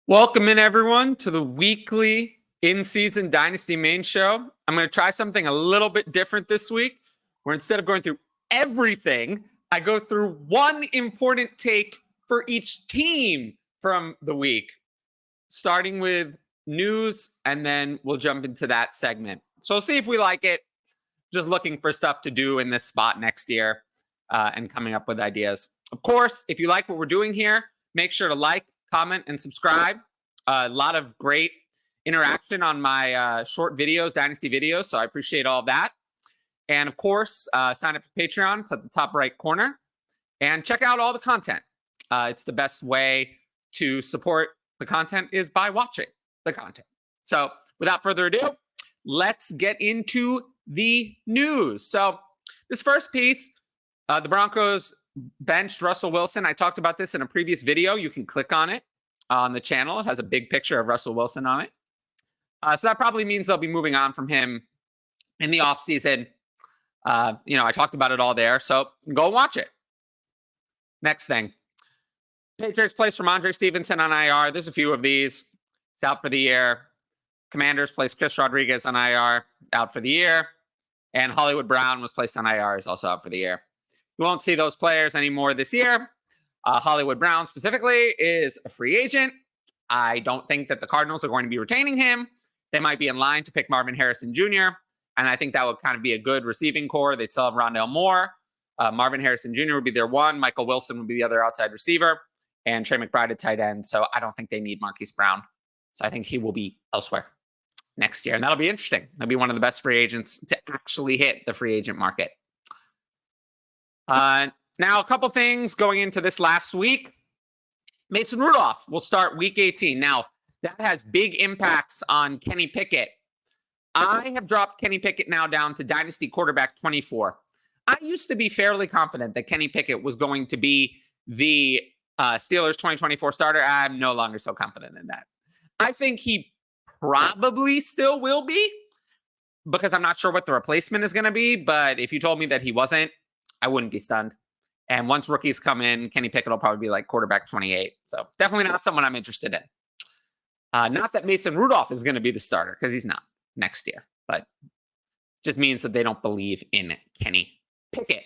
Welcome in, everyone, to the weekly in-season Dynasty main show. I'm going to try something a little bit different this week, where instead of going through everything, I go through one important take for each team from the week, starting with news, and then we'll jump into that segment. So we'll see if we like it. Just looking for stuff to do in this spot next year and coming up with ideas. Of course, if you like what we're doing here, make sure to like, comment, and subscribe. A lot of great interaction on my short videos, Dynasty videos, so I appreciate all of that. And of course, sign up for Patreon. It's at the top right corner. And check out all the content. It's the best way to support the content is by watching the content. So without further ado, let's get into the news. So this first piece, the Broncos benched Russell Wilson. I talked about this in a previous video. You can click on it on the channel. It has a big picture of Russell Wilson on it. So that probably means they'll be moving on from him in the offseason. I talked about it all there. So go watch it. Next thing. Patriots placed Ramondre Stevenson on IR. There's a few of these. It's out for the year. Commanders placed Chris Rodriguez on IR, out for the year. And Hollywood Brown was placed on IR, is also out for the year. You won't see those players anymore this year. Hollywood Brown specifically is a free agent. I don't think that the Cardinals are going to be retaining him. They might be in line to pick Marvin Harrison Jr., and I think that would kind of be a good receiving core. They'd still have Rondale Moore. Marvin Harrison Jr. would be their one. Michael Wilson would be the other outside receiver, and Trey McBride at tight end. So I don't think they need Marquise Brown. So I think he will be elsewhere next year, and that'll be interesting. He'll be one of the best free agents to actually hit the free agent market. Now, a couple things going into this last week. Mason Rudolph will start week 18. Now, that has big impacts on Kenny Pickett. I have dropped Kenny Pickett now down to Dynasty quarterback 24. I used to be fairly confident that Kenny Pickett was going to be the Steelers 2024 starter. I'm no longer so confident in that. I think he probably still will be, because I'm not sure what the replacement is going to be. But if you told me that he wasn't, I wouldn't be stunned. And once rookies come in, Kenny Pickett will probably be like quarterback 28. So definitely not someone I'm interested in. Not that Mason Rudolph is going to be the starter, because he's not next year. But just means that they don't believe in Kenny Pickett.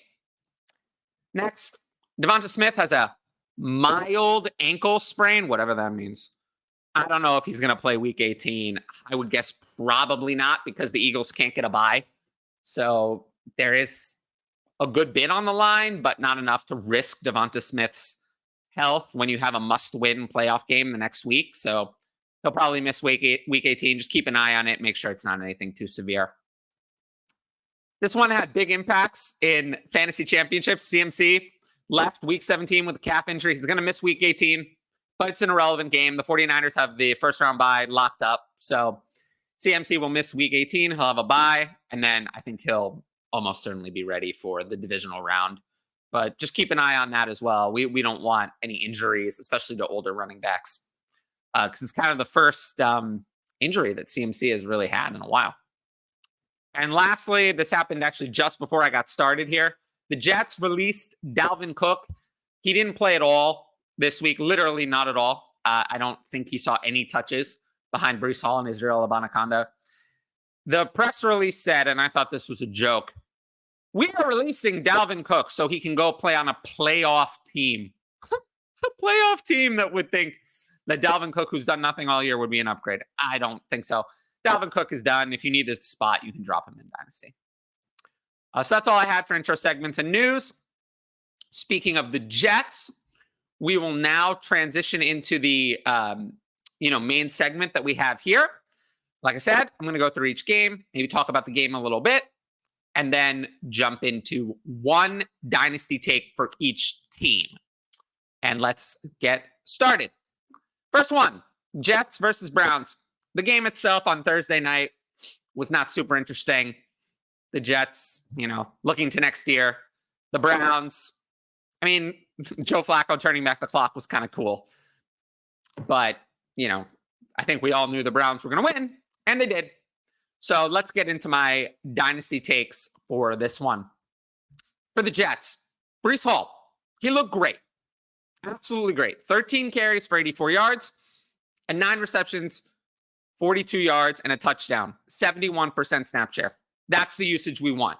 Next, Devonta Smith has a mild ankle sprain, whatever that means. I don't know if he's going to play week 18. I would guess probably not, because the Eagles can't get a bye. So there is a good bit on the line, but not enough to risk Devonta Smith's health when you have a must-win playoff game the next week. So he'll probably miss week 18. Just keep an eye on it. Make sure it's not anything too severe. This one had big impacts in fantasy championships. CMC left week 17 with a calf injury. He's going to miss week 18, but it's an irrelevant game. The 49ers have the first-round bye locked up. So CMC will miss week 18. He'll have a bye, and then I think he'll almost certainly be ready for the divisional round. But just keep an eye on that as well. We don't want any injuries, especially to older running backs, because it's kind of the first injury that CMC has really had in a while. And lastly, this happened actually just before I got started here. The Jets released Dalvin Cook. He didn't play at all this week, literally not at all. I don't think he saw any touches behind Breece Hall and Israel Abanikanda. The press release said, and I thought this was a joke, "We are releasing Dalvin Cook so he can go play on a playoff team." A playoff team that would think that Dalvin Cook, who's done nothing all year, would be an upgrade. I don't think so. Dalvin Cook is done. If you need this spot, you can drop him in Dynasty. So that's all I had for intro segments and news. Speaking of the Jets, we will now transition into the main segment that we have here. Like I said, I'm going to go through each game, maybe talk about the game a little bit, and then jump into one Dynasty take for each team. And let's get started. First one, Jets versus Browns. The game itself on Thursday night was not super interesting. The Jets, looking to next year. The Browns, Joe Flacco turning back the clock was kind of cool. But, I think we all knew the Browns were going to win, and they did. So let's get into my Dynasty takes for this one. For the Jets, Breece Hall, he looked great. Absolutely great. 13 carries for 84 yards. and 9 receptions, 42 yards, and a touchdown, 71% snap share. That's the usage we want.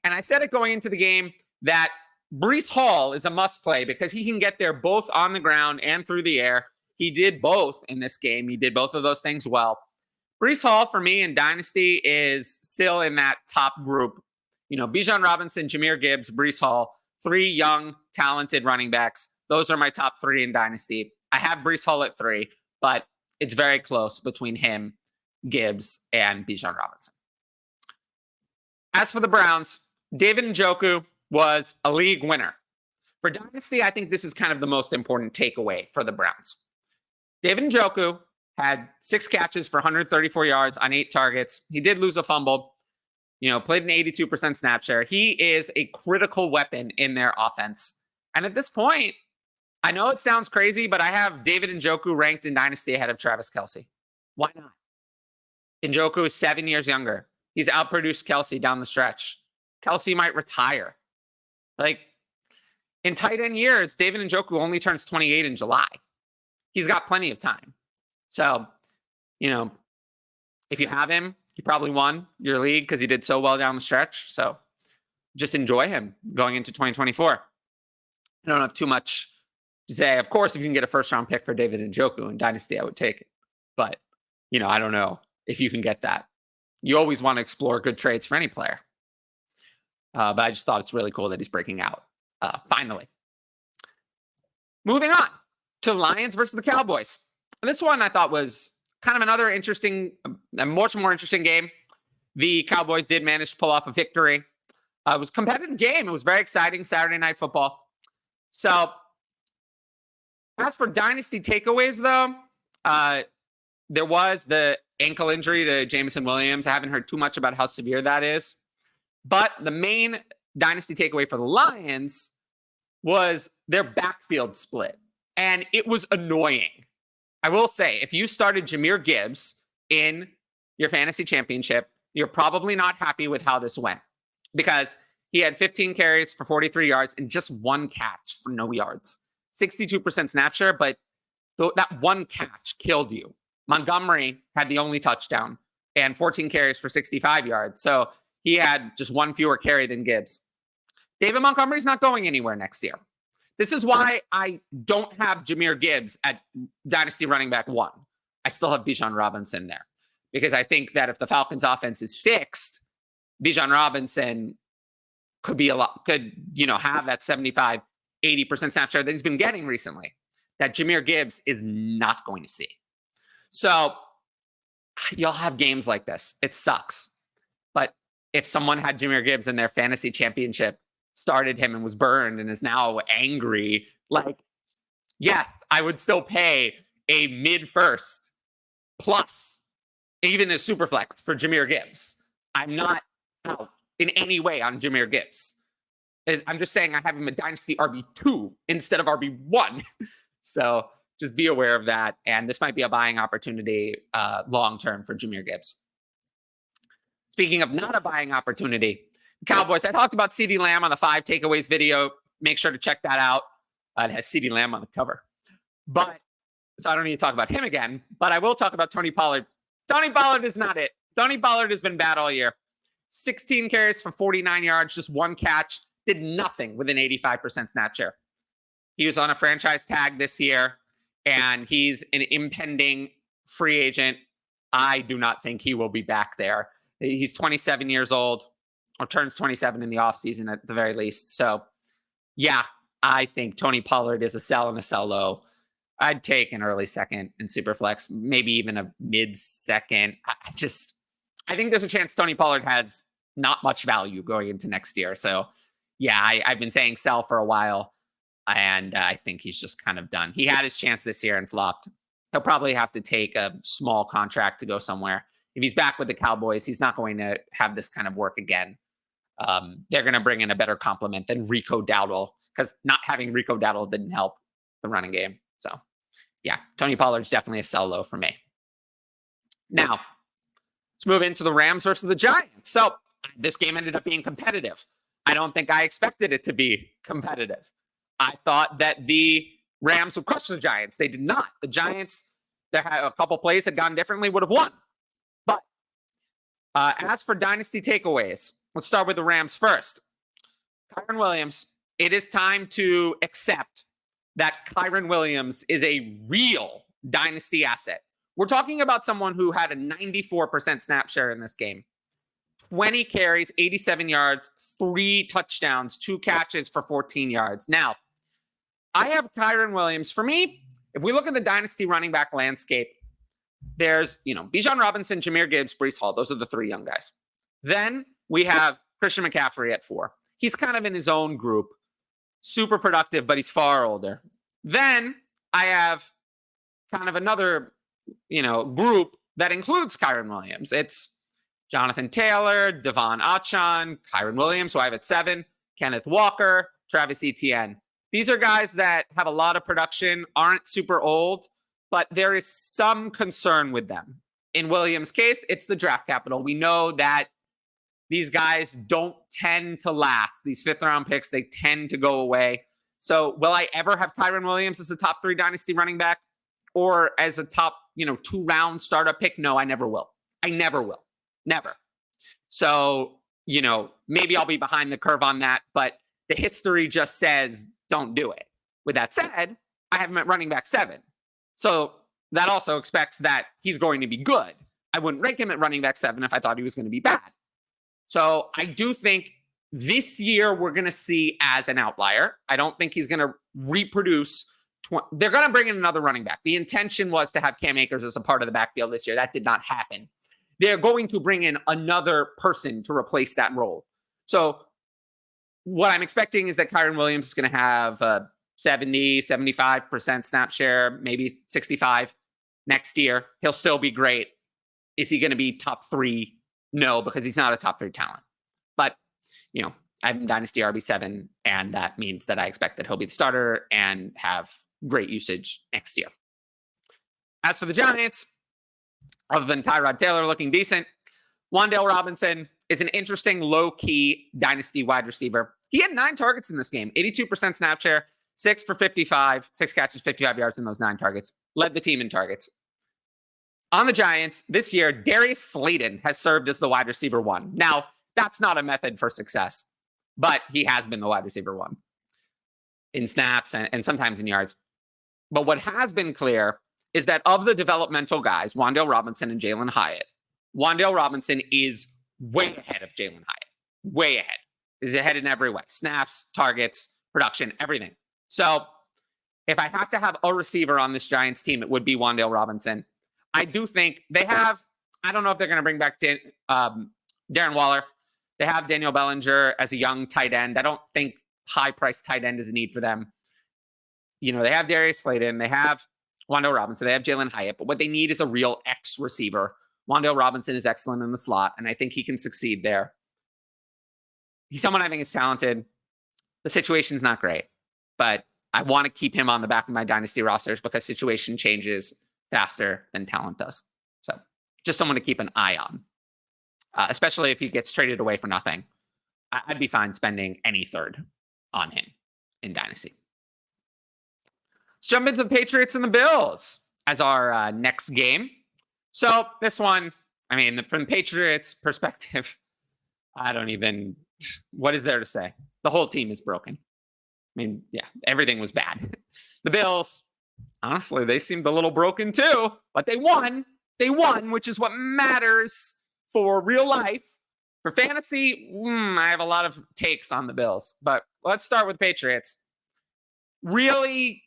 And I said it going into the game that Breece Hall is a must play because he can get there both on the ground and through the air. He did both in this game. He did both of those things well. Breece Hall for me in Dynasty is still in that top group. You know, Bijan Robinson, Jahmyr Gibbs, Breece Hall, 3 young, talented running backs. Those are my top 3 in Dynasty. I have Breece Hall at 3, but it's very close between him, Gibbs, and Bijan Robinson. As for the Browns, David Njoku was a league winner. For Dynasty, I think this is kind of the most important takeaway for the Browns. David Njoku had 6 catches for 134 yards on 8 targets. He did lose a fumble, played an 82% snap share. He is a critical weapon in their offense. And at this point, I know it sounds crazy, but I have David Njoku ranked in Dynasty ahead of Travis Kelce. Why not? Njoku is 7 years younger. He's outproduced Kelce down the stretch. Kelce might retire. In tight end years, David Njoku only turns 28 in July. He's got plenty of time. So, if you have him, he probably won your league because he did so well down the stretch. So just enjoy him going into 2024. I don't have too much to say. Of course, if you can get a first-round pick for David Njoku in Dynasty, I would take it. But, I don't know if you can get that. You always want to explore good trades for any player. But I just thought it's really cool that he's breaking out. Finally. Moving on to the Lions versus the Cowboys. And this one I thought was kind of another a much more interesting game. The Cowboys did manage to pull off a victory. It was a competitive game. It was very exciting Saturday Night Football. So as for Dynasty takeaways, though, there was the ankle injury to Jameson Williams. I haven't heard too much about how severe that is. But the main Dynasty takeaway for the Lions was their backfield split. And it was annoying. I will say, if you started Jahmyr Gibbs in your fantasy championship, you're probably not happy with how this went because he had 15 carries for 43 yards and just 1 catch for no yards. 62% snap share, but that 1 catch killed you. Montgomery had the only touchdown and 14 carries for 65 yards. So he had just 1 fewer carry than Gibbs. David Montgomery's not going anywhere next year. This is why I don't have Jahmyr Gibbs at Dynasty running back 1. I still have Bijan Robinson there because I think that if the Falcons offense is fixed, Bijan Robinson could have that 75, 80% snap share that he's been getting recently that Jahmyr Gibbs is not going to see. So you'll have games like this. It sucks. But if someone had Jahmyr Gibbs in their fantasy championship, started him and was burned and is now angry, yes, I would still pay a mid-first plus even a super flex for Jahmyr Gibbs. I'm not out in any way on Jahmyr Gibbs. I'm just saying I have him a Dynasty RB2 instead of RB1. So just be aware of that. And this might be a buying opportunity long-term for Jahmyr Gibbs. Speaking of not a buying opportunity, Cowboys, I talked about CeeDee Lamb on the 5 takeaways video. Make sure to check that out. It has CeeDee Lamb on the cover. So I don't need to talk about him again, but I will talk about Tony Pollard. Tony Pollard is not it. Tony Pollard has been bad all year. 16 carries for 49 yards, just 1 catch, did nothing with an 85% snap share. He was on a franchise tag this year, and he's an impending free agent. I do not think he will be back there. He's 27 years old. Or turns 27 in the offseason at the very least. So, yeah, I think Tony Pollard is a sell and a sell low. I'd take an early second in Superflex, maybe even a mid-second. I think there's a chance Tony Pollard has not much value going into next year. So, yeah, I've been saying sell for a while, and I think he's just kind of done. He had his chance this year and flopped. He'll probably have to take a small contract to go somewhere. If he's back with the Cowboys, he's not going to have this kind of work again. They're going to bring in a better complement than Rico Dowdle because not having Rico Dowdle didn't help the running game. So, yeah, Tony Pollard's definitely a sell low for me. Now, let's move into the Rams versus the Giants. So, this game ended up being competitive. I don't think I expected it to be competitive. I thought that the Rams would crush the Giants. They did not. The Giants, a couple plays had gone differently, would have won. But as for dynasty takeaways, let's start with the Rams first. Kyren Williams, it is time to accept that Kyren Williams is a real dynasty asset. We're talking about someone who had a 94% snap share in this game. 20 carries, 87 yards, 3 touchdowns, 2 catches for 14 yards. Now, I have Kyren Williams. For me, if we look at the dynasty running back landscape, there's, Bijan Robinson, Jahmyr Gibbs, Breece Hall. Those are the 3 young guys. Then we have Christian McCaffrey at 4. He's kind of in his own group. Super productive, but he's far older. Then I have kind of another, group that includes Kyren Williams. It's Jonathan Taylor, Devon Achane, Kyren Williams, who I have at 7, Kenneth Walker, Travis Etienne. These are guys that have a lot of production, aren't super old, but there is some concern with them. In Williams' case, it's the draft capital. We know that these guys don't tend to last. These 5th-round picks, they tend to go away. So will I ever have Kyren Williams as a top 3 dynasty running back or as a top, 2-round startup pick? No, I never will. I never will. Never. So, maybe I'll be behind the curve on that, but the history just says don't do it. With that said, I have him at running back 7. So that also expects that he's going to be good. I wouldn't rank him at running back 7 if I thought he was going to be bad. So I do think this year we're going to see as an outlier. I don't think he's going to reproduce. They're going to bring in another running back. The intention was to have Cam Akers as a part of the backfield this year. That did not happen. They're going to bring in another person to replace that role. So what I'm expecting is that Kyren Williams is going to have a 70, 75% snap share, maybe 65 next year. He'll still be great. Is he going to be top 3? No, because he's not a top 3 talent. But, I'm Dynasty RB7, and that means that I expect that he'll be the starter and have great usage next year. As for the Giants, other than Tyrod Taylor looking decent, Wan'Dale Robinson is an interesting low-key dynasty wide receiver. He had 9 targets in this game, 82% snap share, 6 for 55, 6 catches, 55 yards in those 9 targets. Led the team in targets. On the Giants, this year, Darius Slayton has served as the wide receiver 1. Now, that's not a method for success, but he has been the wide receiver 1 in snaps and sometimes in yards. But what has been clear is that of the developmental guys, Wan'Dale Robinson and Jalen Hyatt, Wan'Dale Robinson is way ahead of Jalen Hyatt. Way ahead. Is ahead in every way. Snaps, targets, production, everything. So if I had to have a receiver on this Giants team, it would be Wan'Dale Robinson. I do think they have, I don't know if they're going to bring back Darren Waller. They have Daniel Bellinger as a young tight end. I don't think high-priced tight end is a need for them. They have Darius Slayton. They have Wan'Dale Robinson. They have Jalen Hyatt. But what they need is a real X receiver. Wan'Dale Robinson is excellent in the slot, and I think he can succeed there. He's someone I think is talented. The situation's not great, but I want to keep him on the back of my dynasty rosters because situation changes faster than talent does. So just someone to keep an eye on, especially if he gets traded away for nothing. I'd be fine spending any third on him in dynasty. Let's jump into the Patriots and the Bills as our next game. So this one, from the Patriots' perspective, what is there to say? The whole team is broken. Everything was bad. The Bills, honestly, they seemed a little broken too, but they won. They won, which is what matters for real life. For fantasy, I have a lot of takes on the Bills, but let's start with Patriots. Really,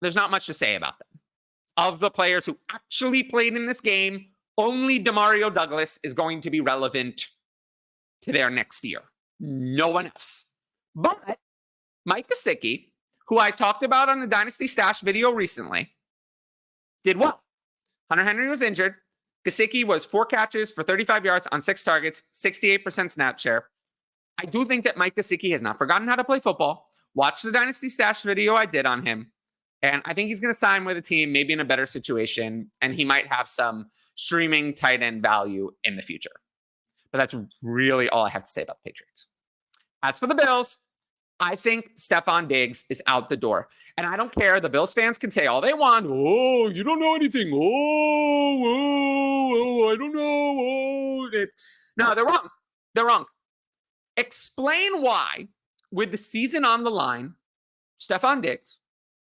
there's not much to say about them. Of the players who actually played in this game, only Demario Douglas is going to be relevant to their next year. No one else. But Mike Gesicki, who I talked about on the Dynasty Stash video recently, did well. Hunter Henry was injured. Gesicki was 4 catches for 35 yards on 6 targets, 68% snap share. I do think that Mike Gesicki has not forgotten how to play football. Watch the Dynasty Stash video I did on him. And I think he's going to sign with a team, maybe in a better situation, and he might have some streaming tight end value in the future. But that's really all I have to say about the Patriots. As for the Bills, I think Stephon Diggs is out the door. And I don't care. The Bills fans can say all they want. Oh, you don't know anything. I don't know. No, they're wrong. They're wrong. Explain why, with the season on the line, Stephon Diggs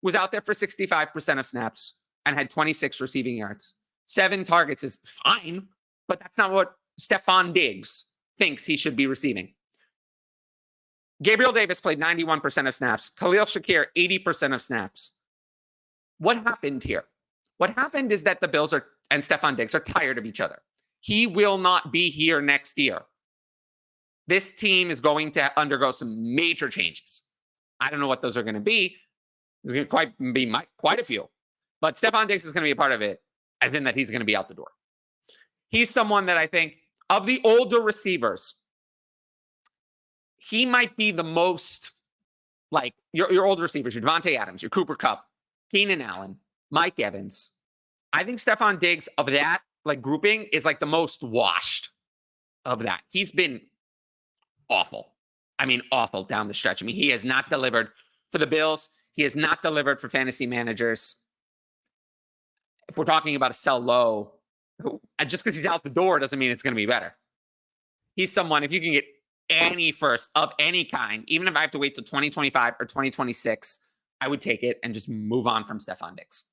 was out there for 65% of snaps and had 26 receiving yards. 7 targets is fine, but that's not what Stephon Diggs thinks he should be receiving. Gabriel Davis played 91% of snaps. Khalil Shakir, 80% of snaps. What happened here? What happened is that the Bills and Stephon Diggs are tired of each other. He will not be here next year. This team is going to undergo some major changes. I don't know what those are going to be. There's going to be quite a few. But Stephon Diggs is going to be a part of it, as in that he's going to be out the door. He's someone that I think, of the older receivers, he might be the most, like, your older receivers, your Devontae Adams, your Cooper Kupp, Keenan Allen, Mike Evans. I think Stephon Diggs of that, like, grouping is like the most washed of that. He's been awful. I mean, awful down the stretch. I mean, he has not delivered for the Bills. He has not delivered for fantasy managers. If we're talking about a sell low, just because he's out the door doesn't mean it's going to be better. He's someone, if you can get any first of any kind, even if I have to wait till 2025 or 2026, I would take it and just move on from Stephon Diggs.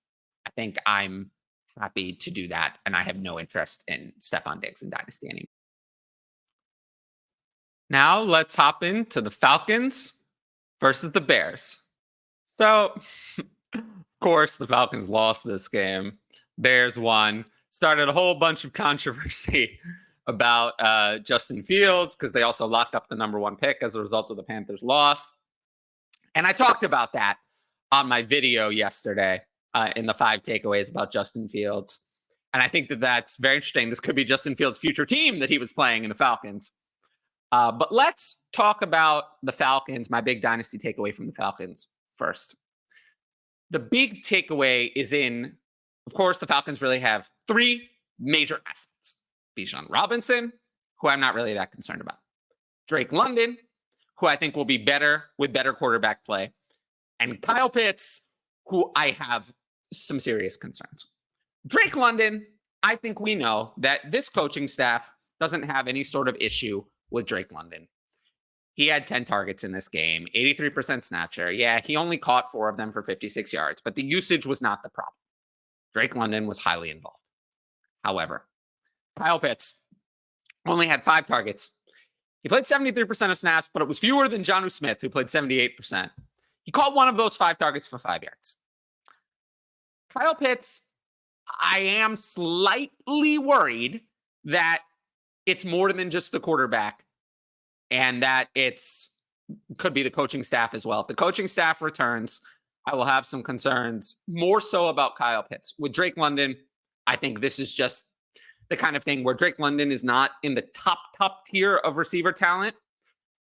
I think I'm happy to do that, and I have no interest in Stephon Diggs in Dynasty anymore. Now let's hop into the Falcons versus the Bears. So, of course, the Falcons lost this game. Bears won. Started a whole bunch of controversy about Justin Fields because they also locked up the number 1 pick as a result of the Panthers' loss. And I talked about that on my video yesterday in the 5 takeaways about Justin Fields. And I think that that's very interesting. This could be Justin Fields' future team that he was playing in the Falcons. But let's talk about the Falcons, my big dynasty takeaway from the Falcons first. The big takeaway is of course, the Falcons really have 3 major assets. Bijan Robinson, who I'm not really that concerned about. Drake London, who I think will be better with better quarterback play. And Kyle Pitts, who I have some serious concerns. Drake London, I think we know that this coaching staff doesn't have any sort of issue with Drake London. He had 10 targets in this game, 83% snap share. Yeah, he only caught 4 of them for 56 yards, but the usage was not the problem. Drake London was highly involved. However, Kyle Pitts only had 5 targets. He played 73% of snaps, but it was fewer than Jonnu Smith, who played 78%. He caught 1 of those 5 targets for 5 yards. Kyle Pitts, I am slightly worried that it's more than just the quarterback and that could be the coaching staff as well. If the coaching staff returns, I will have some concerns more so about Kyle Pitts. With Drake London, I think this is just the kind of thing where Drake London is not in the top tier of receiver talent,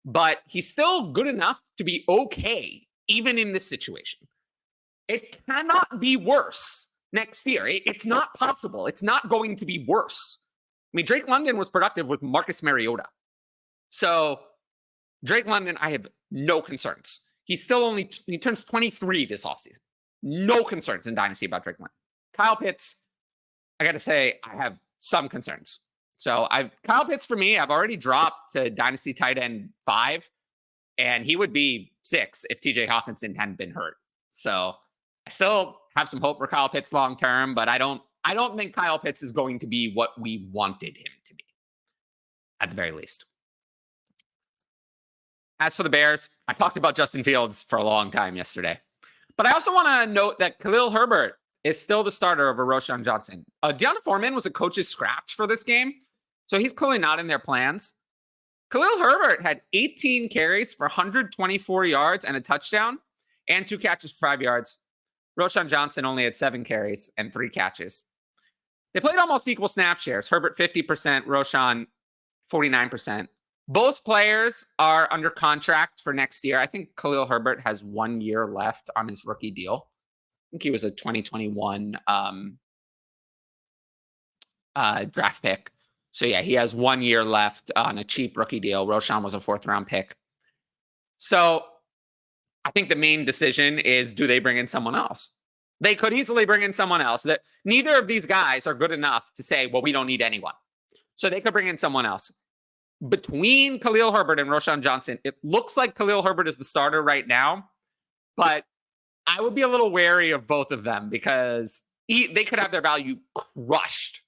but he's still good enough to be okay, even in this situation. It cannot be worse next year. It's not possible. It's not going to be worse. I mean, Drake London was productive with Marcus Mariota. So Drake London, I have no concerns. He turns 23 this offseason. No concerns in Dynasty about Drake London. Kyle Pitts, I got to say, I have some concerns. So Kyle Pitts, for me, I've already dropped to Dynasty tight end 5, and he would be 6 if TJ Hawkinson hadn't been hurt. So I still have some hope for Kyle Pitts long term, but I don't think Kyle Pitts is going to be what we wanted him to be, at the very least. As for the Bears, I talked about Justin Fields for a long time yesterday. But I also want to note that Khalil Herbert is still the starter over Roschon Johnson. Deonta Foreman was a coach's scratch for this game, so he's clearly not in their plans. Khalil Herbert had 18 carries for 124 yards and a touchdown, and 2 catches for 5 yards. Roschon Johnson only had 7 carries and 3 catches. They played almost equal snap shares. Herbert 50%, Roschon 49%. Both players are under contract for next year. I think Khalil Herbert has 1 year left on his rookie deal. I think he was a 2021 draft pick. So yeah, he has 1 year left on a cheap rookie deal. Roschon was a 4th round pick. So I think the main decision is, do they bring in someone else? They could easily bring in someone else. That neither of these guys are good enough to say, well, we don't need anyone. So they could bring in someone else. Between Khalil Herbert and Roschon Johnson, it looks like Khalil Herbert is the starter right now, but I would be a little wary of both of them because they could have their value crushed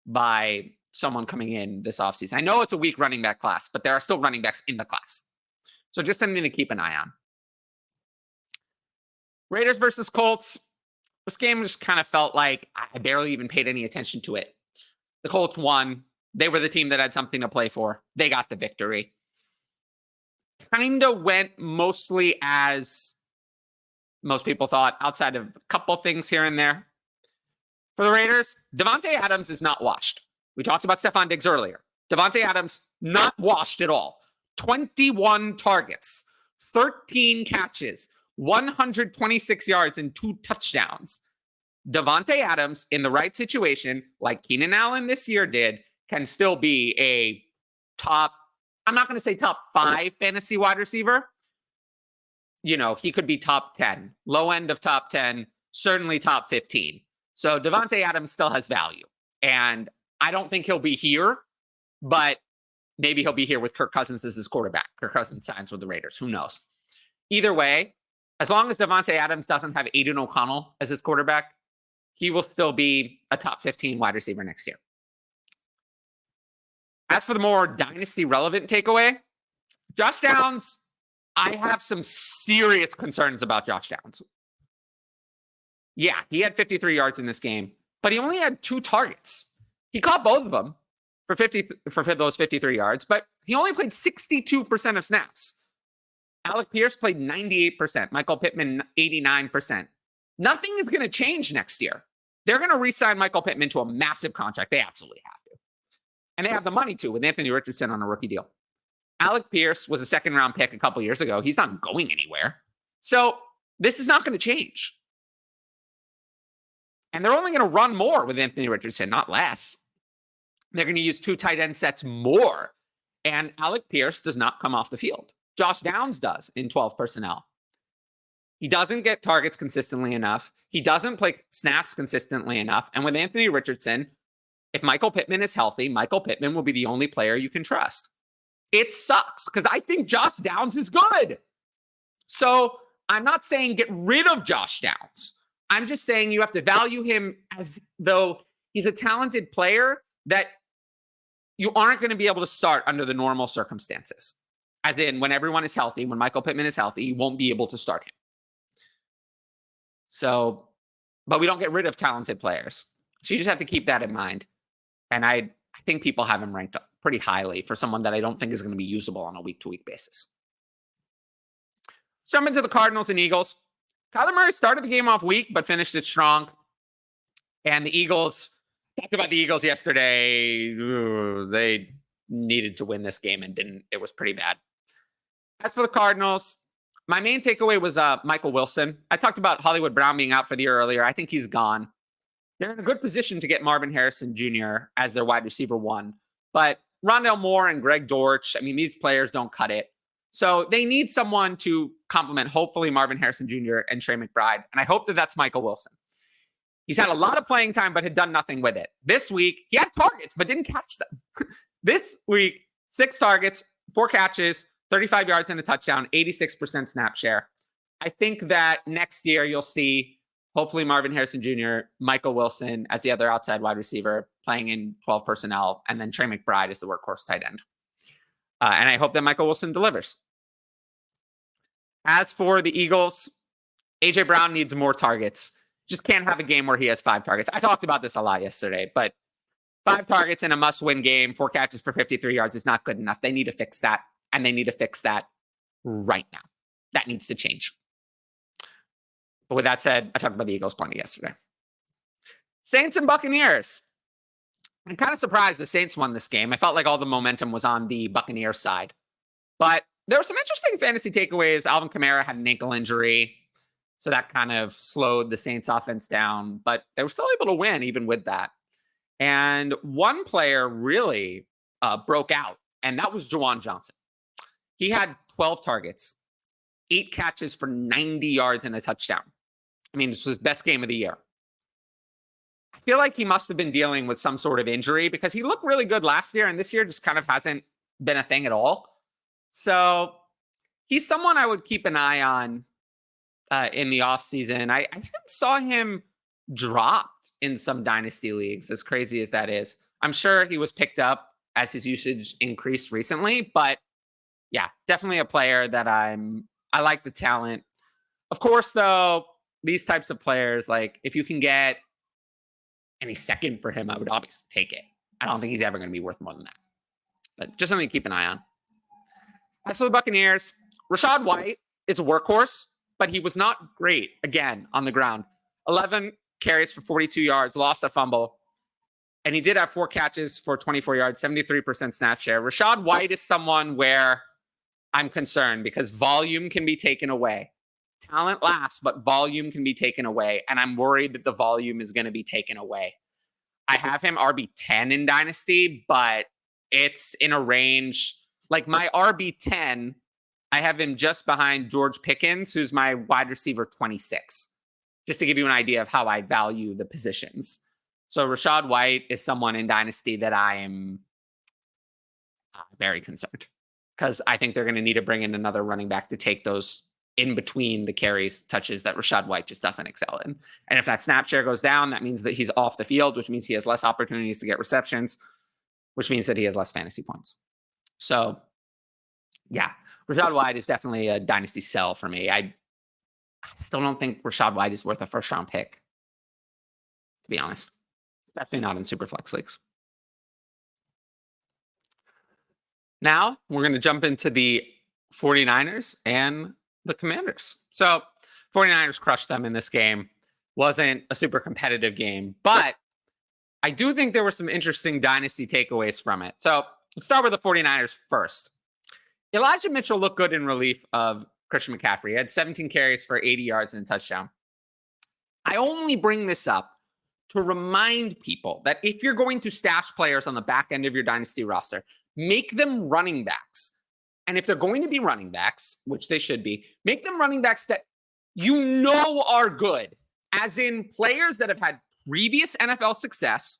by someone coming in this offseason. I know it's a weak running back class, but there are still running backs in the class. So just something to keep an eye on. Raiders versus Colts. This game just kind of felt like I barely even paid any attention to it. The Colts won. They were the team that had something to play for. They got the victory. Kind of went mostly as most people thought, outside of a couple things here and there. For the Raiders, Davante Adams is not washed. We talked about Stephon Diggs earlier. Davante Adams, not washed at all. 21 targets, 13 catches, 126 yards, and 2 touchdowns. Davante Adams, in the right situation, like Keenan Allen this year did, can still be a top, I'm not going to say top 5 fantasy wide receiver. You know, he could be top 10, low end of top 10, certainly top 15. So Davante Adams still has value. And I don't think he'll be here, but maybe he'll be here with Kirk Cousins as his quarterback. Kirk Cousins signs with the Raiders. Who knows? Either way, as long as Davante Adams doesn't have Aiden O'Connell as his quarterback, he will still be a top 15 wide receiver next year. As for the more dynasty relevant takeaway, Josh Downs, I have some serious concerns about Josh Downs. Yeah, he had 53 yards in this game, but he only had 2 targets. He caught both of them for those 53 yards, but he only played 62% of snaps. Alec Pierce played 98%. Michael Pittman, 89%. Nothing is going to change next year. They're going to re-sign Michael Pittman to a massive contract. They absolutely have to. And they have the money to with Anthony Richardson on a rookie deal. Alec Pierce was a second-round pick a couple years ago. He's not going anywhere. So this is not going to change. And they're only going to run more with Anthony Richardson, not less. They're going to use 2 tight end sets more. And Alec Pierce does not come off the field. Josh Downs does in 12 personnel. He doesn't get targets consistently enough. He doesn't play snaps consistently enough. And with Anthony Richardson, if Michael Pittman is healthy, Michael Pittman will be the only player you can trust. It sucks because I think Josh Downs is good. So I'm not saying get rid of Josh Downs. I'm just saying you have to value him as though he's a talented player that you aren't going to be able to start under the normal circumstances. As in, when everyone is healthy, when Michael Pittman is healthy, you won't be able to start him. So, but we don't get rid of talented players. So you just have to keep that in mind. And I think people have him ranked up pretty highly for someone that I don't think is going to be usable on a week-to-week basis. Jump into the Cardinals and Eagles. Kyler Murray started the game off weak, but finished it strong. And the Eagles, talked about the Eagles yesterday. They needed to win this game and didn't. It was pretty bad. As for the Cardinals, my main takeaway was Michael Wilson. I talked about Hollywood Brown being out for the year earlier. I think he's gone. They're in a good position to get Marvin Harrison Jr. as their wide receiver 1. But Rondale Moore and Greg Dortch, I mean, these players don't cut it. So they need someone to complement, hopefully, Marvin Harrison Jr. and Trey McBride. And I hope that that's Michael Wilson. He's had a lot of playing time, but had done nothing with it. This week, he had targets, but didn't catch them. This week, 6 targets, 4 catches, 35 yards and a touchdown, 86% snap share. I think that next year you'll see, hopefully, Marvin Harrison Jr., Michael Wilson as the other outside wide receiver playing in 12 personnel, and then Trey McBride is the workhorse tight end. And I hope that Michael Wilson delivers. As for the Eagles, A.J. Brown needs more targets. Just can't have a game where he has 5 targets. I talked about this a lot yesterday, but 5 targets in a must-win game, 4 catches for 53 yards is not good enough. They need to fix that, and they need to fix that right now. That needs to change. But with that said, I talked about the Eagles plenty yesterday. Saints and Buccaneers. I'm kind of surprised the Saints won this game. I felt like all the momentum was on the Buccaneers side. But there were some interesting fantasy takeaways. Alvin Kamara had an ankle injury, so that kind of slowed the Saints offense down. But they were still able to win even with that. And one player really broke out, and that was Juwan Johnson. He had 12 targets, 8 catches for 90 yards and a touchdown. I mean, this was his best game of the year. I feel like he must have been dealing with some sort of injury because he looked really good last year, and this year just kind of hasn't been a thing at all. So he's someone I would keep an eye on in the offseason. I even saw him dropped in some dynasty leagues, as crazy as that is. I'm sure he was picked up as his usage increased recently, but yeah, definitely a player that I like the talent. Of course, though, these types of players, like if you can get any second for him, I would obviously take it. I don't think he's ever going to be worth more than that, but just something to keep an eye on. As for the Buccaneers, Rachaad White is a workhorse, but he was not great, again, on the ground. 11 carries for 42 yards, lost a fumble, and he did have 4 catches for 24 yards, 73% snap share. Rachaad White is someone where I'm concerned because volume can be taken away. Talent lasts, but volume can be taken away, and I'm worried that the volume is going to be taken away. I have him RB10 in Dynasty, but it's in a range. Like my RB10, I have him just behind George Pickens, who's my wide receiver 26, just to give you an idea of how I value the positions. So Rachaad White is someone in Dynasty that I am very concerned because I think they're going to need to bring in another running back to take those in between the carries touches that Rachaad White just doesn't excel in. And if that snap share goes down, that means that he's off the field, which means he has less opportunities to get receptions, which means that he has less fantasy points. So yeah, Rachaad White is definitely a dynasty sell for me. I still don't think Rachaad White is worth a first round pick, to be honest, especially not in Superflex leagues. Now we're going to jump into the 49ers and the Commanders. So 49ers crushed them in this game. Wasn't a super competitive game, but I do think there were some interesting dynasty takeaways from it. So let's start with the 49ers first. Elijah Mitchell looked good in relief of Christian McCaffrey. He had 17 carries for 80 yards and a touchdown. I only bring this up to remind people that if you're going to stash players on the back end of your dynasty roster, make them running backs. And if they're going to be running backs, which they should be, make them running backs that you know are good, as in players that have had previous NFL success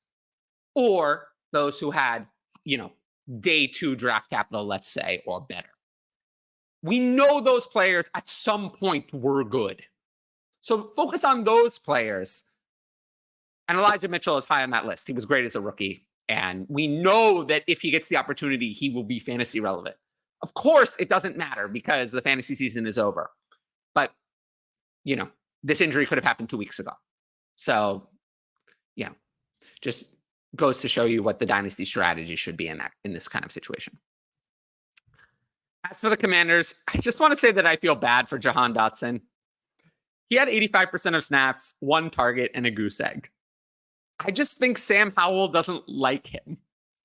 or those who had, day 2 draft capital, let's say, or better. We know those players at some point were good. So focus on those players. And Elijah Mitchell is high on that list. He was great as a rookie. And we know that if he gets the opportunity, he will be fantasy relevant. Of course, it doesn't matter because the fantasy season is over. But, this injury could have happened 2 weeks ago. So, just goes to show you what the dynasty strategy should be in this kind of situation. As for the Commanders, I just want to say that I feel bad for Jahan Dotson. He had 85% of snaps, 1 target, and a goose egg. I just think Sam Howell doesn't like him.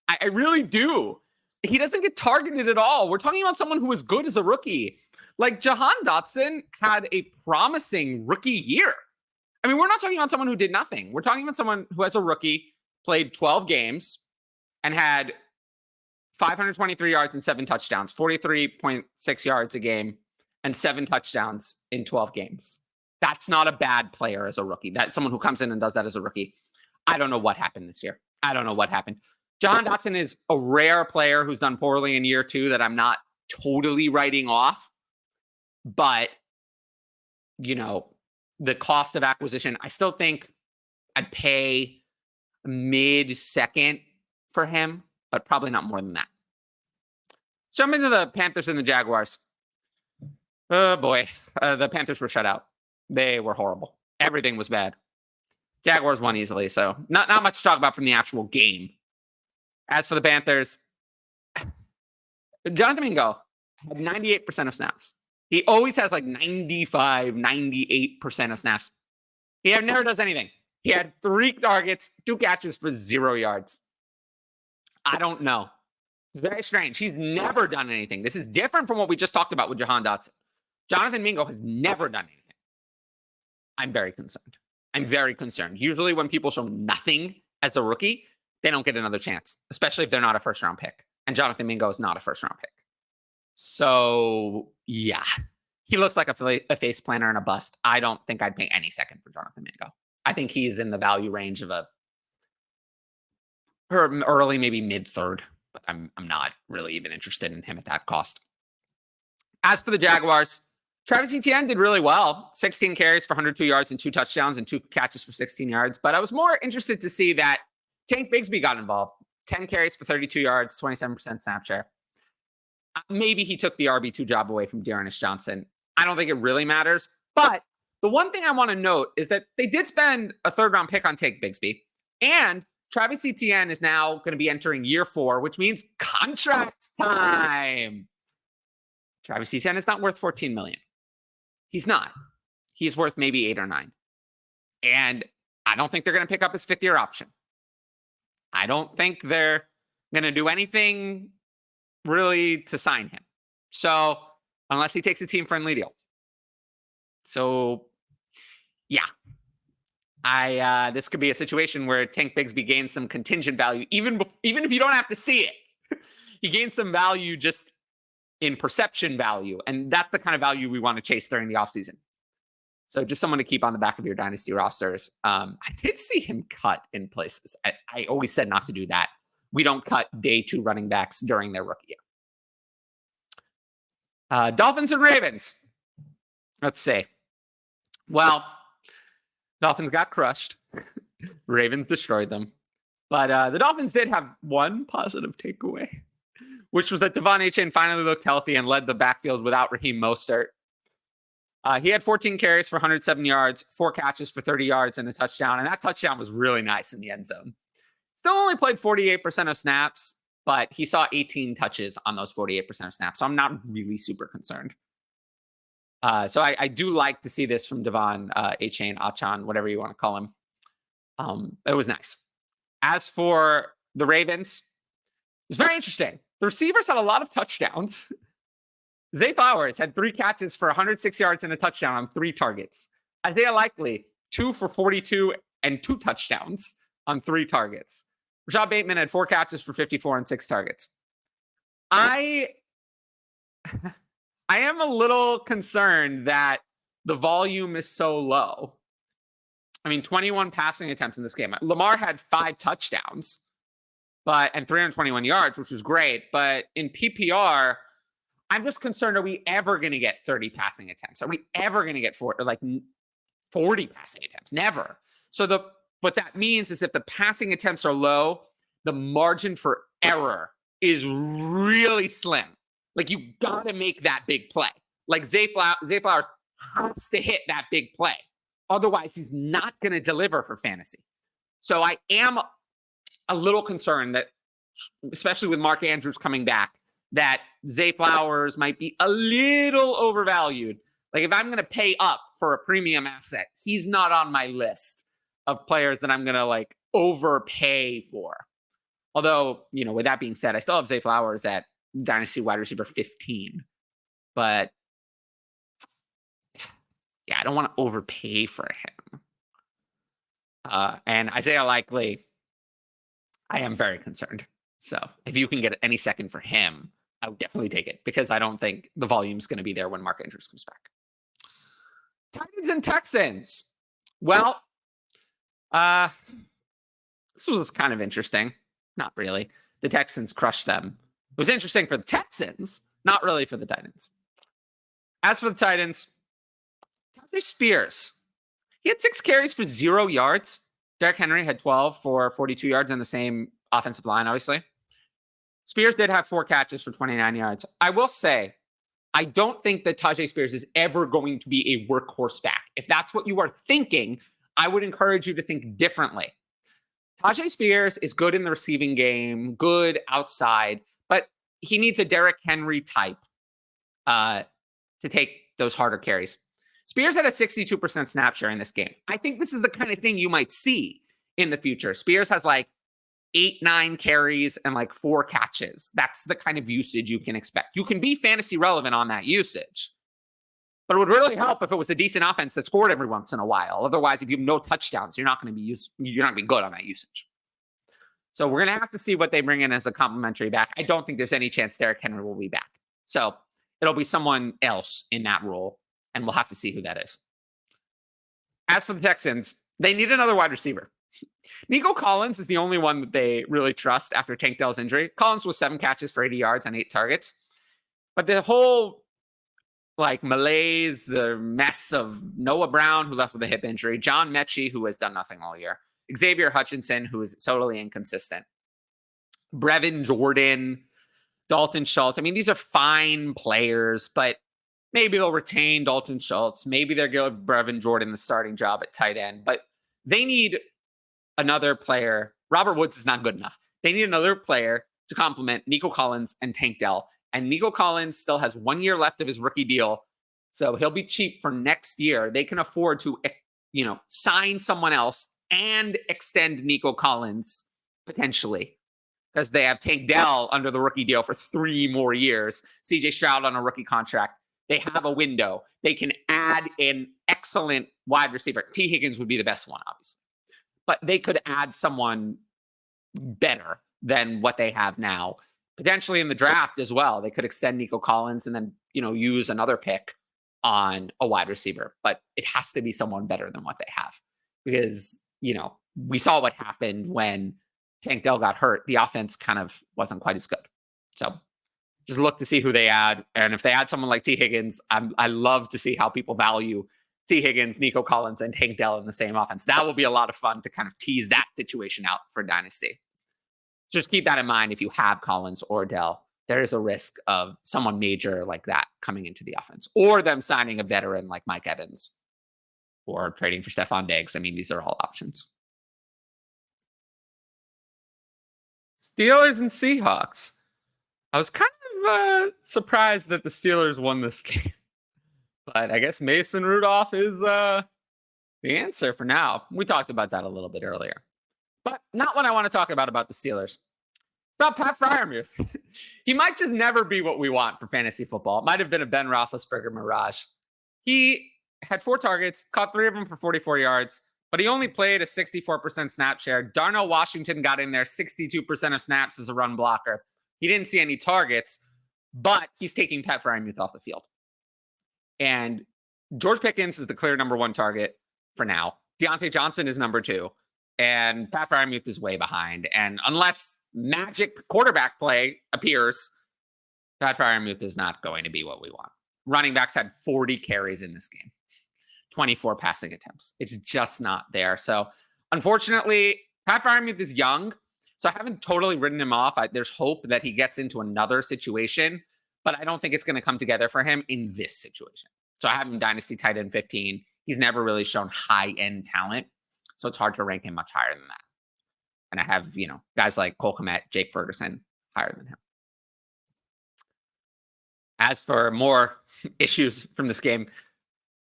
I really do. He doesn't get targeted at all. We're talking about someone who was good as a rookie. Like Jahan Dotson had a promising rookie year. I mean, we're not talking about someone who did nothing. We're talking about someone who, as a rookie, played 12 games and had 523 yards and 7 touchdowns, 43.6 yards a game, and 7 touchdowns in 12 games. That's not a bad player as a rookie. That's someone who comes in and does that as a rookie. I don't know what happened this year. I don't know what happened. Jahan Dotson is a rare player who's done poorly in year 2 that I'm not totally writing off. But, the cost of acquisition, I still think I'd pay mid-second for him, but probably not more than that. Let's jump into the Panthers and the Jaguars. Oh, boy. The Panthers were shut out. They were horrible. Everything was bad. Jaguars won easily, so not much to talk about from the actual game. As for the Panthers, Jonathan Mingo had 98% of snaps. He always has like 95, 98% of snaps. He never does anything. He had 3 targets, 2 catches for 0 yards. I don't know. It's very strange. He's never done anything. This is different from what we just talked about with Jahan Dotson. Jonathan Mingo has never done anything. I'm very concerned. Usually when people show nothing as a rookie, they don't get another chance, especially if they're not a first-round pick. And Jonathan Mingo is not a first-round pick. So, yeah, he looks like a face planner and a bust. I don't think I'd pay any second for Jonathan Mingo. I think he's in the value range of a early, maybe mid-third, but I'm not really even interested in him at that cost. As for the Jaguars, Travis Etienne did really well. 16 carries for 102 yards and 2 touchdowns and 2 catches for 16 yards. But I was more interested to see that Tank Bigsby got involved. 10 carries for 32 yards, 27% snap share. Maybe he took the RB2 job away from Dearness Johnson. I don't think it really matters. But the one thing I want to note is that they did spend a third-round pick on Tank Bigsby. And Travis Etienne is now going to be entering year 4, which means contract time. Travis Etienne is not worth $14 million. He's not. He's worth maybe 8 or 9. And I don't think they're going to pick up his 5th-year option. I don't think they're going to do anything really to sign him. So, unless he takes a team-friendly deal. So, yeah. This could be a situation where Tank Bigsby gains some contingent value, even if you don't have to see it. He gains some value just in perception value. And that's the kind of value we want to chase during the offseason. So just someone to keep on the back of your dynasty rosters. I did see him cut in places. I always said not to do that. We don't cut day 2 running backs during their rookie year. Dolphins and Ravens. Let's see. Well, Dolphins got crushed. Ravens destroyed them. But the Dolphins did have one positive takeaway, which was that Devon Achane finally looked healthy and led the backfield without Raheem Mostert. He had 14 carries for 107 yards, 4 catches for 30 yards, and a touchdown. And that touchdown was really nice in the end zone. Still only played 48% of snaps, but he saw 18 touches on those 48% of snaps. So I'm not really super concerned. So I do like to see this from Devon Achane, whatever you want to call him. It was nice. As for the Ravens, it was very interesting. The receivers had a lot of touchdowns. Zay Flowers had 3 catches for 106 yards and a touchdown on 3 targets. Isaiah Likely, 2 for 42 and 2 touchdowns on 3 targets. Rashad Bateman had 4 catches for 54 and 6 targets. I am a little concerned that the volume is so low. I mean, 21 passing attempts in this game. Lamar had 5 touchdowns, and 321 yards, which was great. But in PPR, I'm just concerned, are we ever going to get 30 passing attempts? Are we ever going to get 40 passing attempts? Never. So what that means is if the passing attempts are low, the margin for error is really slim. Like, you got to make that big play. Like, Zay Flowers has to hit that big play. Otherwise, he's not going to deliver for fantasy. So I am a little concerned that, especially with Mark Andrews coming back, that Zay Flowers might be a little overvalued. Like, if I'm going to pay up for a premium asset, he's not on my list of players that I'm going to overpay for. Although, with that being said, I still have Zay Flowers at Dynasty wide receiver 15. But yeah, I don't want to overpay for him. And Isaiah Likely, I am very concerned. So if you can get any second for him, I would definitely take it, because I don't think the volume is going to be there when Mark Andrews comes back. Titans and Texans. Well, this was kind of interesting. Not really. The Texans crushed them. It was interesting for the Texans, not really for the Titans. As for the Titans, Tyler Spears, he had 6 carries for 0 yards. Derrick Henry had 12 for 42 yards on the same offensive line, obviously. Spears did have 4 catches for 29 yards. I will say, I don't think that Tyjae Spears is ever going to be a workhorse back. If that's what you are thinking, I would encourage you to think differently. Tyjae Spears is good in the receiving game, good outside, but he needs a Derrick Henry type to take those harder carries. Spears had a 62% snap share in this game. I think this is the kind of thing you might see in the future. Spears has 8-9 carries and 4 catches. That's the kind of usage you can expect. You can be fantasy relevant on that usage, but it would really help if it was a decent offense that scored every once in a while. Otherwise, if you have no touchdowns, you're not going to be good on that usage. So we're going to have to see what they bring in as a complimentary back. I don't think there's any chance Derrick Henry will be back. So it'll be someone else in that role, and we'll have to see who that is. As for the Texans, they need another wide receiver. Nico Collins is the only one that they really trust after Tank Dell's injury. Collins was 7 catches for 80 yards on 8 targets. But the whole malaise, mess of Noah Brown, who left with a hip injury, John Mechie, who has done nothing all year, Xavier Hutchinson, who is totally inconsistent, Brevin Jordan, Dalton Schultz. I mean, these are fine players, but maybe they'll retain Dalton Schultz. Maybe they'll give Brevin Jordan the starting job at tight end. But they need another player. Robert Woods is not good enough. They need another player to complement Nico Collins and Tank Dell. And Nico Collins still has 1 year left of his rookie deal, so he'll be cheap for next year. They can afford to, sign someone else and extend Nico Collins potentially, because they have Tank Dell under the rookie deal for 3 more years. CJ Stroud on a rookie contract. They have a window. They can add an excellent wide receiver. T. Higgins would be the best one, obviously, but they could add someone better than what they have now. Potentially in the draft as well. They could extend Nico Collins and then, use another pick on a wide receiver. But it has to be someone better than what they have. Because, we saw what happened when Tank Dell got hurt. The offense kind of wasn't quite as good. So just look to see who they add. And if they add someone like T. Higgins, I love to see how people value T. Higgins, Nico Collins, and Tank Dell in the same offense. That will be a lot of fun to kind of tease that situation out for Dynasty. Just keep that in mind if you have Collins or Dell. There is a risk of someone major like that coming into the offense, or them signing a veteran like Mike Evans, or trading for Stephon Diggs. I mean, these are all options. Steelers and Seahawks. I was kind of surprised that the Steelers won this game, but I guess Mason Rudolph is the answer for now. We talked about that a little bit earlier. But not what I want to talk about the Steelers. It's about Pat Freiermuth. He might just never be what we want for fantasy football. It might have been a Ben Roethlisberger mirage. He had 4 targets, caught 3 of them for 44 yards, but he only played a 64% snap share. Darnell Washington got in there 62% of snaps as a run blocker. He didn't see any targets, but he's taking Pat Freiermuth off the field. And George Pickens is the clear number 1 target for now. Deontay Johnson is number 2. And Pat Freiermuth is way behind. And unless magic quarterback play appears, Pat Freiermuth is not going to be what we want. Running backs had 40 carries in this game, 24 passing attempts. It's just not there. So unfortunately, Pat Freiermuth is young, so I haven't totally written him off. There's hope that he gets into another situation, but I don't think it's going to come together for him in this situation. So I have him Dynasty tight end 15. He's never really shown high-end talent. So it's hard to rank him much higher than that. And I have, guys like Cole Kmet, Jake Ferguson higher than him. As for more issues from this game,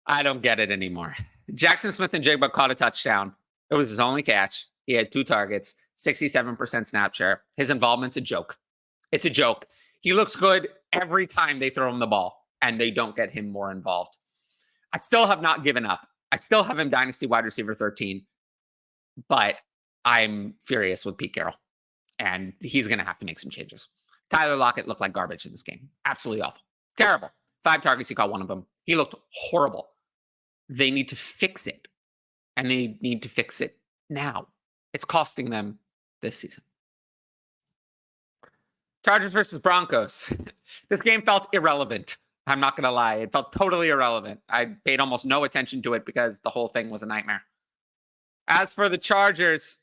I don't get it anymore. Jackson Smith and Jigba caught a touchdown. It was his only catch. He had 2 targets, 67% snap share. His involvement's a joke. It's a joke. He looks good every time they throw him the ball and they don't get him more involved. I still have not given up. I still have him Dynasty wide receiver 13. But I'm furious with Pete Carroll, and he's going to have to make some changes. Tyler Lockett looked like garbage in this game. Absolutely awful. Terrible. 5 targets. He caught 1 of them. He looked horrible. They need to fix it, and they need to fix it now. It's costing them this season. Chargers versus Broncos. This game felt irrelevant. I'm not going to lie. It felt totally irrelevant. I paid almost no attention to it because the whole thing was a nightmare. As for the Chargers,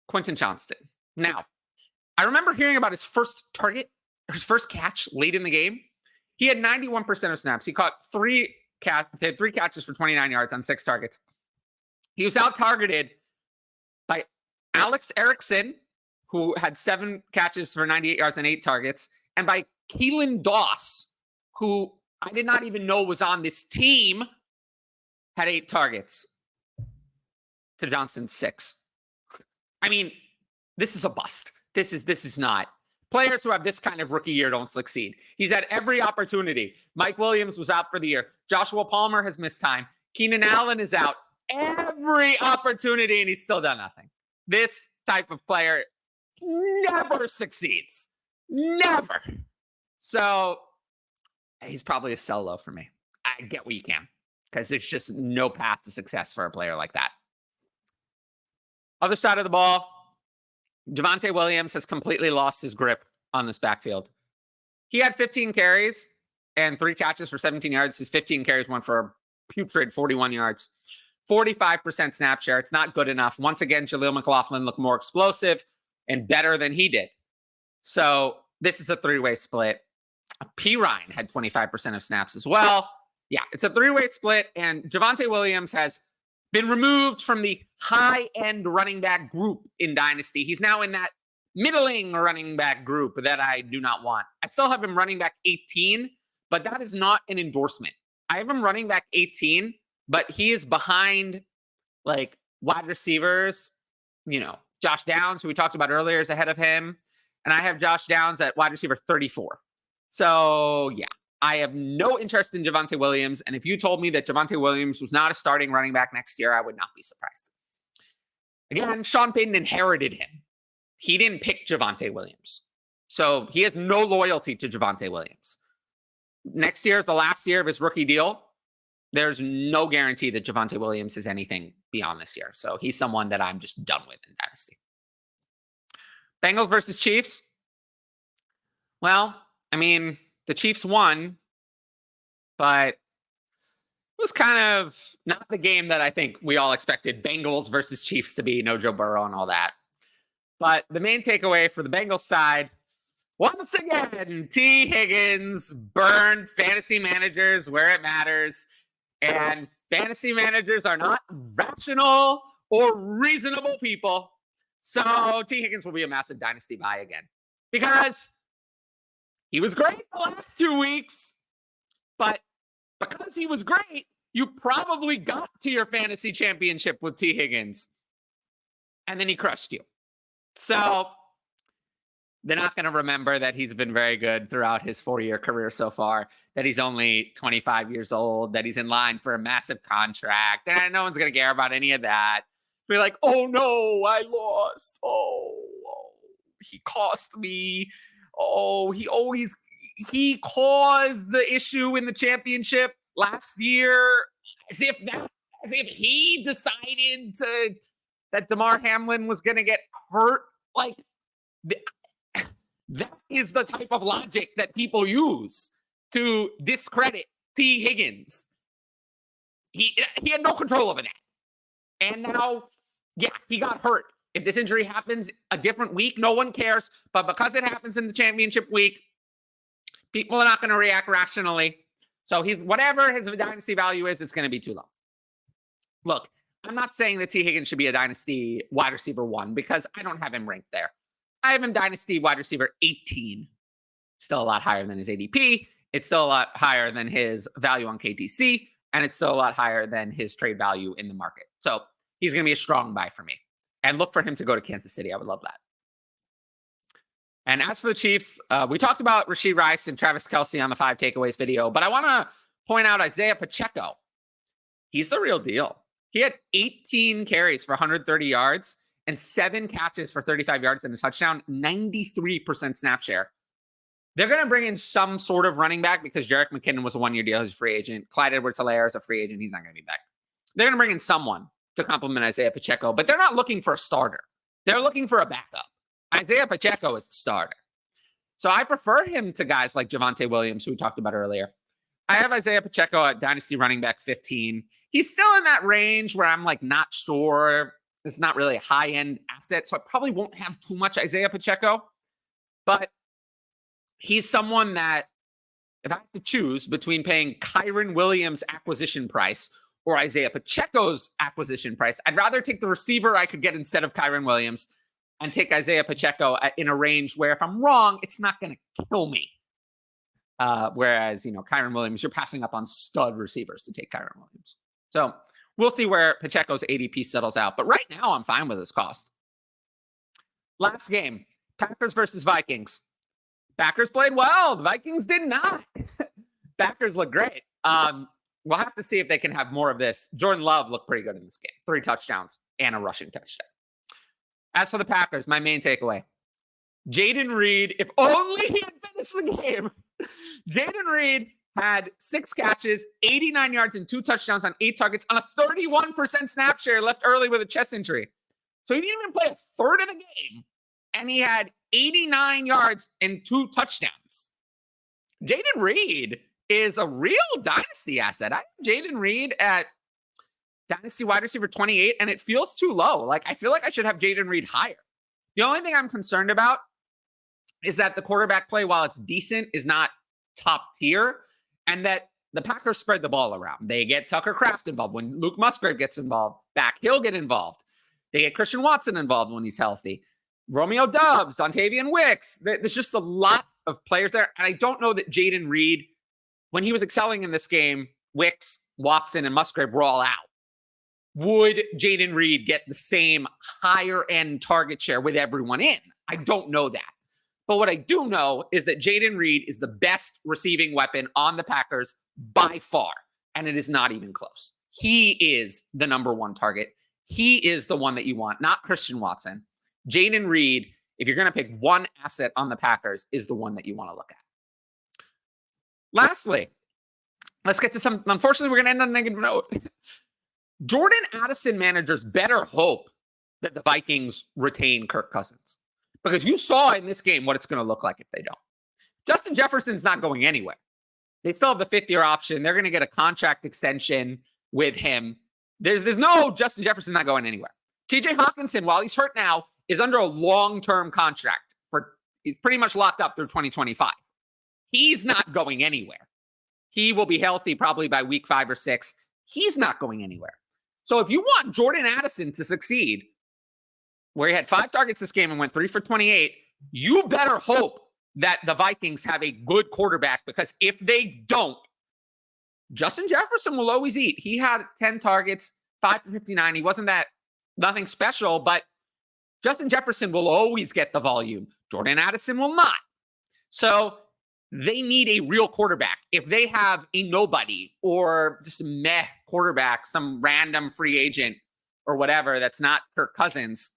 Quentin Johnston. Now, I remember hearing about his first target, his first catch late in the game. He had 91% of snaps. He caught 3 catches for 29 yards on 6 targets. He was out-targeted by Alex Erickson, who had 7 catches for 98 yards and 8 targets, and by Keelan Doss, who I did not even know was on this team, had 8 targets to Johnston's 6. I mean, this is a bust. This is not. Players who have this kind of rookie year don't succeed. He's had every opportunity. Mike Williams was out for the year. Joshua Palmer has missed time. Keenan Allen is out. Every opportunity, and he's still done nothing. This type of player never succeeds. Never. So he's probably a sell low for me. I get what you can because there's just no path to success for a player like that. Other side of the ball, Javonte Williams has completely lost his grip on this backfield. He had 15 carries and 3 catches for 17 yards. His 15 carries went for a putrid 41 yards. 45% snap share. It's not good enough. Once again, Jaleel McLaughlin looked more explosive and better than he did. So this is a 3-way split. P. Ryan had 25% of snaps as well. Yeah, it's a 3-way split, and Javonte Williams has been removed from the high-end running back group in Dynasty. He's now in that middling running back group that I do not want. I still have him running back 18, but that is not an endorsement. I have him running back 18, but he is behind like wide receivers. Josh Downs, who we talked about earlier, is ahead of him. And I have Josh Downs at wide receiver 34. So, yeah, I have no interest in Javonte Williams. And if you told me that Javonte Williams was not a starting running back next year, I would not be surprised. Again, Sean Payton inherited him. He didn't pick Javonte Williams. So he has no loyalty to Javonte Williams. Next year is the last year of his rookie deal. There's no guarantee that Javonte Williams is anything beyond this year. So he's someone that I'm just done with in Dynasty. Bengals versus Chiefs. Well, I mean, the Chiefs won, but it was kind of not the game that I think we all expected Bengals versus Chiefs to be. No Joe Burrow and all that. But the main takeaway for the Bengals side, once again, T. Higgins burned fantasy managers where it matters. And fantasy managers are not rational or reasonable people. So T. Higgins will be a massive Dynasty buy again. Because he was great the last 2 weeks. But because he was great, you probably got to your fantasy championship with T. Higgins. And then he crushed you. So they're not going to remember that he's been very good throughout his 4-year career so far, that he's only 25 years old, that he's in line for a massive contract. And no one's going to care about any of that. Be like, oh no, I lost. Oh, he cost me. Oh, he caused the issue in the championship last year as if he decided that Damar Hamlin was going to get hurt. Like, that is the type of logic that people use to discredit T. Higgins. He had no control over that. And now, yeah, he got hurt. If this injury happens a different week, no one cares. But because it happens in the championship week, people are not going to react rationally. So whatever his dynasty value is, it's going to be too low. Look, I'm not saying that T. Higgins should be a dynasty wide receiver 1 because I don't have him ranked there. I have him dynasty wide receiver 18. Still a lot higher than his ADP. It's still a lot higher than his value on KTC. And it's still a lot higher than his trade value in the market. So he's going to be a strong buy for me. And look for him to go to Kansas City. I would love that. And as for the Chiefs, we talked about Rashee Rice and Travis Kelce on the 5 takeaways video. But I want to point out Isaiah Pacheco. He's the real deal. He had 18 carries for 130 yards and 7 catches for 35 yards and a touchdown, 93% snap share. They're going to bring in some sort of running back because Jerick McKinnon was a 1-year deal. He's a free agent. Clyde Edwards-Helaire is a free agent. He's not going to be back. They're going to bring in someone to complement Isaiah Pacheco, but they're not looking for a starter. They're looking for a backup. Isaiah Pacheco is the starter. So I prefer him to guys like Javonte Williams, who we talked about earlier. I have Isaiah Pacheco at Dynasty running back 15. He's still in that range where I'm like not sure. It's not really a high-end asset, so I probably won't have too much Isaiah Pacheco. But he's someone that if I have to choose between paying Kyren Williams' acquisition price or Isaiah Pacheco's acquisition price, I'd rather take the receiver I could get instead of Kyren Williams and take Isaiah Pacheco in a range where if I'm wrong, it's not going to kill me. Whereas, Kyren Williams, you're passing up on stud receivers to take Kyren Williams. So we'll see where Pacheco's ADP settles out. But right now, I'm fine with his cost. Last game, Packers versus Vikings. Packers played well. The Vikings did not. Packers look great. We'll have to see if they can have more of this. Jordan Love looked pretty good in this game. 3 touchdowns and a rushing touchdown. As for the Packers, my main takeaway. Jaden Reed, if only he had finished the game. Jaden Reed had 6 catches, 89 yards, and 2 touchdowns on 8 targets on a 31% snap share, left early with a chest injury. So he didn't even play a third of the game, and he had 89 yards and 2 touchdowns. Jayden Reed is a real dynasty asset. I have Jayden Reed at dynasty wide receiver 28, and it feels too low. Like, I feel like I should have Jayden Reed higher. The only thing I'm concerned about is that the quarterback play, while it's decent, is not top tier, and that the Packers spread the ball around. They get Tucker Kraft involved. When Luke Musgrave gets involved, back he'll get involved. They get Christian Watson involved when he's healthy. Romeo Doubs, Dontavian Wicks. There's just a lot of players there. And I don't know that Jayden Reed, when he was excelling in this game, Wicks, Watson, and Musgrave were all out. Would Jayden Reed get the same higher end target share with everyone in? I don't know that. But what I do know is that Jayden Reed is the best receiving weapon on the Packers by far. And it is not even close. He is the number one target. He is the one that you want, not Christian Watson. Jayden Reed, if you're going to pick one asset on the Packers, is the one that you want to look at. Lastly, let's get to some, unfortunately, we're going to end on a negative note. Jordan Addison managers better hope that the Vikings retain Kirk Cousins, because you saw in this game what it's going to look like if they don't. Justin Jefferson's not going anywhere. They still have the 5th-year option. They're going to get a contract extension with him. There's no Justin Jefferson not going anywhere. TJ Hawkinson, while he's hurt now, is under a long-term contract he's pretty much locked up through 2025. He's not going anywhere. He will be healthy probably by week 5 or 6. He's not going anywhere. So if you want Jordan Addison to succeed, where he had 5 targets this game and went 3 for 28, you better hope that the Vikings have a good quarterback, because if they don't, Justin Jefferson will always eat. He had 10 targets, 5 for 59. He wasn't nothing special, but Justin Jefferson will always get the volume. Jordan Addison will not. So they need a real quarterback. If they have a nobody or just a meh quarterback, some random free agent or whatever that's not Kirk Cousins,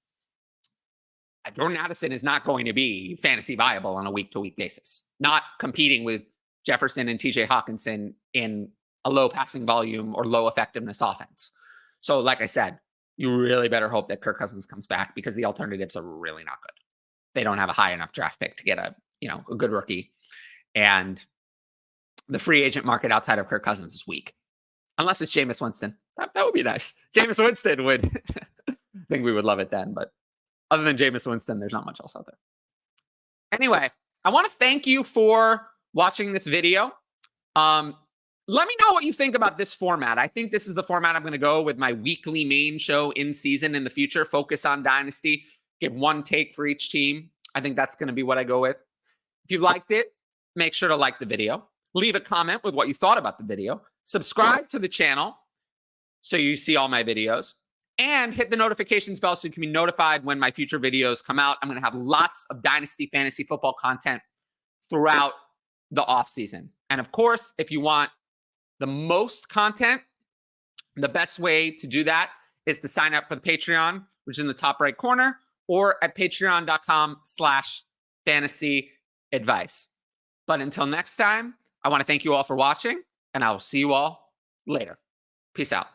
Jordan Addison is not going to be fantasy viable on a week-to-week basis. Not competing with Jefferson and TJ Hawkinson in a low passing volume or low effectiveness offense. So like I said, you really better hope that Kirk Cousins comes back, because the alternatives are really not good. They don't have a high enough draft pick to get a good rookie. And the free agent market outside of Kirk Cousins is weak. Unless it's Jameis Winston. That would be nice. Jameis Winston would, I think we would love it then. But other than Jameis Winston, there's not much else out there. Anyway, I want to thank you for watching this video. Let me know what you think about this format. I think this is the format I'm going to go with my weekly main show in season in the future. Focus on Dynasty. Give one take for each team. I think that's going to be what I go with. If you liked it, make sure to like the video. Leave a comment with what you thought about the video. Subscribe to the channel so you see all my videos. And hit the notifications bell so you can be notified when my future videos come out. I'm going to have lots of Dynasty fantasy football content throughout the offseason. And of course, if you want the most content, the best way to do that is to sign up for the Patreon, which is in the top right corner, or at patreon.com/fantasyadvice. But until next time, I want to thank you all for watching, and I will see you all later. Peace out.